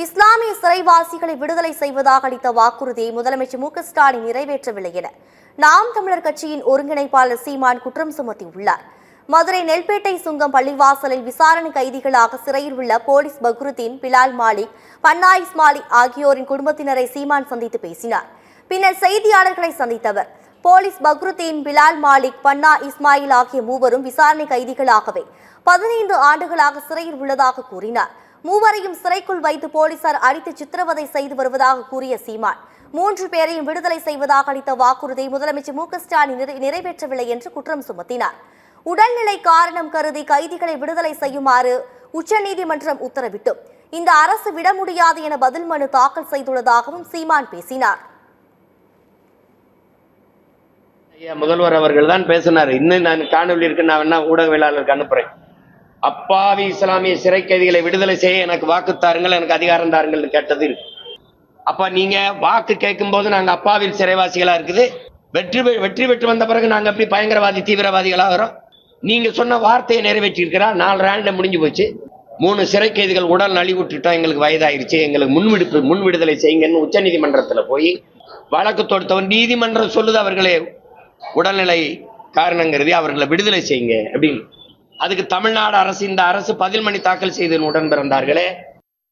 இஸ்லாமிய சிறைவாசிகளை விடுதலை செய்வதாக அளித்த வாக்குறுதியை முதலமைச்சர் மு.க.ஸ்டாலின் நிறைவேற்றவில்லை என நாம் தமிழர் கட்சியின் ஒருங்கிணைப்பாளர் சீமான் குற்றம் சுமத்தியுள்ளார். மதுரை நெல்பேட்டை சுங்கம் பள்ளிவாசலில் விசாரணை கைதிகளாக சிறையில் உள்ள போலீஸ் பக்ருதீன், பிலால் மாலிக், பன்னா இஸ்மாயில் ஆகியோரின் குடும்பத்தினரை சீமான் சந்தித்து பேசினார். பின்னர் செய்தியாளர்களை சந்தித்த அவர், போலீஸ் பக்ருதீன், பிலால் மாலிக், பன்னா இஸ்மாயில் ஆகிய மூவரும் விசாரணை கைதிகளாகவே 15 ஆண்டுகளாக சிறையில் உள்ளதாக கூறினார். மூவரையும் சிறைக்குள் வைத்து போலீசார் அடித்து சித்திரவதை செய்து வருவதாக கூறிய சீமான், 3 பேரையும் விடுதலை செய்வதாக அளித்த வாக்குறுதியை முதலமைச்சர் மு.க.ஸ்டாலின் நிறைவேற்றவில்லை என்று குற்றம் சுமத்தினார். உடல்நிலை காரணம் கருதி கைதிகளை விடுதலை செய்யுமாறு உச்சநீதிமன்றம் உத்தரவிட்டும் இந்த அரசு விட முடியாது என பதில் மனு தாக்கல் செய்துள்ளதாகவும் சீமான் பேசினார். முதல்வர் அவர்கள் தான் பேசினார். இன்னும் நான் காணொலி இருக்கு, நான் ஊடகவியலாளருக்கு அனுப்புறேன். அப்பாவி இஸ்லாமிய சிறை கைதிகளை விடுதலை செய்ய எனக்கு வாக்கு தாருங்கள், எனக்கு அதிகாரம் தாருங்கள் கேட்டது இருக்கு. அப்ப நீங்க வாக்கு கேட்கும் போது நாங்க அப்பாவில் சிறைவாசிகளா இருக்குது, வெற்றி பெற்று வந்த பிறகு நாங்க எப்படி பயங்கரவாதி தீவிரவாதிகளாகிறோம்? நீங்க சொன்ன வார்த்தையை நிறைவேற்றிருக்கிறா. 4 ஆண்டு முடிஞ்சு போச்சு. 3 சிறை கைதிகள் உடல் நலிவுட்டுட்டோம், எங்களுக்கு வயதாயிருச்சு, எங்களுக்கு முன் விடுதலை செய்யுங்கன்னு உச்ச நீதிமன்றத்துல போய் வழக்கு தொடுத்தவன் நீதிமன்றம் சொல்லுது அவர்களே உடல்நிலை காரணங்கிறது அவர்களை விடுதலை செய்யுங்க அப்படின்னு. அதுக்கு தமிழ்நாடு அரசு, இந்த அரசு பதில் மனு தாக்கல் செய்து உடன் பிறந்தார்களே.